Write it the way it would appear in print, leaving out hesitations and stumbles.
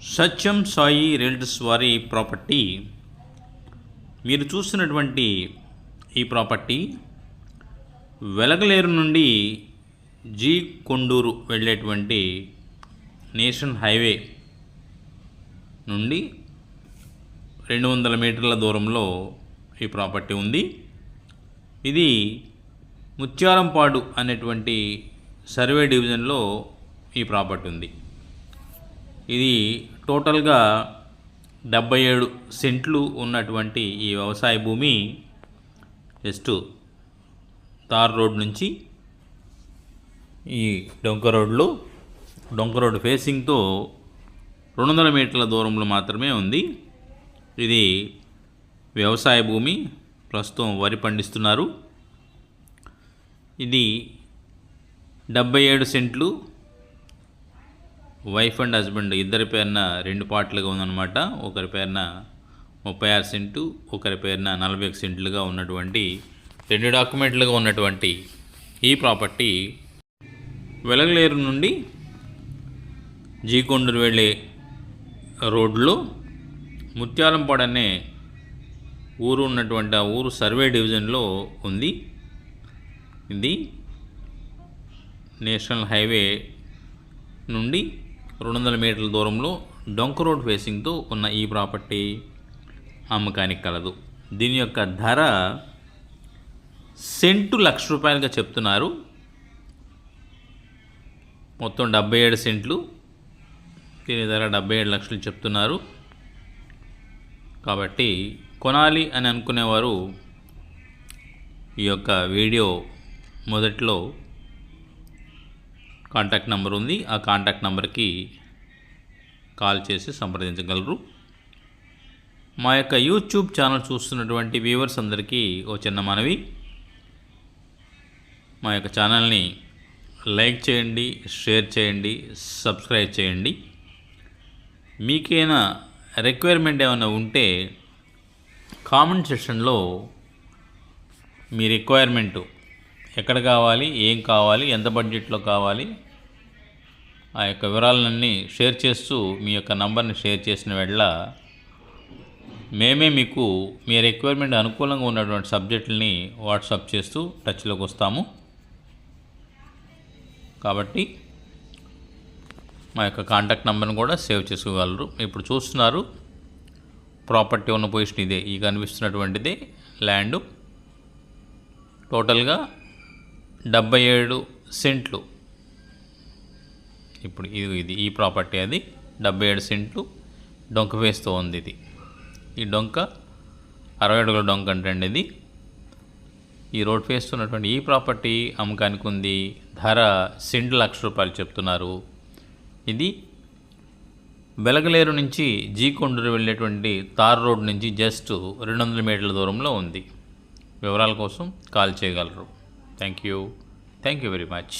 సత్యం Sai realtors వారి property. మీరు చూస్తున్నటువంటి ఈ ప్రాపర్టీ వెలగలేరు నుండి జీ కొండూరు వెళ్ళేటువంటి నేషనల్ హైవే నుండి 200 మీటర్ల దూరంలో ఈ ప్రాపర్టీ ఉంది. ఇది ముత్యాలంపాడు అనేటువంటి సర్వే డివిజన్లో ఈ ప్రాపర్టీ ఉంది. ఇది టోటల్గా 77 సెంట్లు ఉన్నటువంటి ఈ వ్యవసాయ భూమి జస్ట్ తార్ రోడ్ నుంచి ఈ డొంక రోడ్ ఫేసింగ్తో 200 మీటర్ల దూరంలో మాత్రమే ఉంది. ఇది వ్యవసాయ భూమి, ప్రస్తుతం వరి పండిస్తున్నారు. ఇది 77 సెంట్లు, వైఫ్ అండ్ హస్బెండ్ ఇద్దరి పేరున 2 పార్ట్లుగా ఉందన్నమాట. ఒకరి పేరున 36 సెంటు, ఒకరి పేరున 41 సెంట్లుగా ఉన్నటువంటి 2 డాక్యుమెంట్లుగా ఉన్నటువంటి ఈ ప్రాపర్టీ వెలగలేరు నుండి జీకొండూరు వెళ్ళే రోడ్లో ముత్యాలంపాడు అనే ఊరు ఉన్నటువంటి ఆ ఊరు సర్వే డివిజన్లో ఉంది. ఇది నేషనల్ హైవే నుండి 200 మీటర్ల దూరంలో డొంక రోడ్ ఫేసింగ్తో ఉన్న ఈ ప్రాపర్టీ అమ్మకానికి కలదు. దీని యొక్క ధర సెంటు ₹1,00,000గా చెప్తున్నారు. మొత్తం 77 సెంట్లు, దీని ధర 77 లక్షలు చెప్తున్నారు. కాబట్టి కొనాలి అని అనుకునేవారు ఈ యొక్క వీడియో మొదట్లో కాంటాక్ట్ నెంబర్ ఉంది, ఆ కాంటాక్ట్ నెంబర్కి కాల్ చేసి సంప్రదించగలరు. మా యొక్క యూట్యూబ్ ఛానల్ చూస్తున్నటువంటి వ్యూవర్స్ అందరికీ ఓ చిన్న మనవి, మా యొక్క ఛానల్ని లైక్ చేయండి, షేర్ చేయండి, సబ్స్క్రైబ్ చేయండి. మీకైనా రిక్వైర్మెంట్ ఏమైనా ఉంటే కామెంట్ సెక్షన్లో మీ రిక్వైర్మెంటు ఎక్కడ కావాలి, ఏం కావాలి, ఎంత బడ్జెట్లో కావాలి, ఆ యొక్క వివరాలన్నీ షేర్ చేస్తూ మీ యొక్క నంబర్ని షేర్ చేసిన వేళ మేమే మీకు మీ రిక్వైర్మెంట్ అనుకూలంగా ఉన్నటువంటి సబ్జెక్టులని వాట్సాప్ చేస్తూ టచ్లోకి వస్తాము. కాబట్టి మా యొక్క కాంటాక్ట్ నెంబర్ని కూడా సేవ్ చేసుకోగలరు. ఇప్పుడు చూస్తున్నారు ప్రాపర్టీ ఉన్న పొజిషన్ ఇదే. ఈ కనిపిస్తున్నటువంటిదే ల్యాండు. టోటల్గా 77 సెంట్లు. ఇప్పుడు ఇది ఈ ప్రాపర్టీ అది 77 సెంట్లు డొంక ఫేస్తో ఉంది. ఈ డొంక 60 అడుగుల డొంక అంటే ఇది. ఈ రోడ్ ఫేస్తో ఉన్నటువంటి ఈ ప్రాపర్టీ అమ్మకానికి ఉంది. ధర సెంటు ₹1,00,000 చెప్తున్నారు. ఇది వెలగలేరు నుంచి జీకొండూరు వెళ్ళేటువంటి తార్ రోడ్ నుంచి జస్ట్ 200 మీటర్ల దూరంలో ఉంది. వివరాల కోసం కాల్ చేయగలరు. Thank you very much.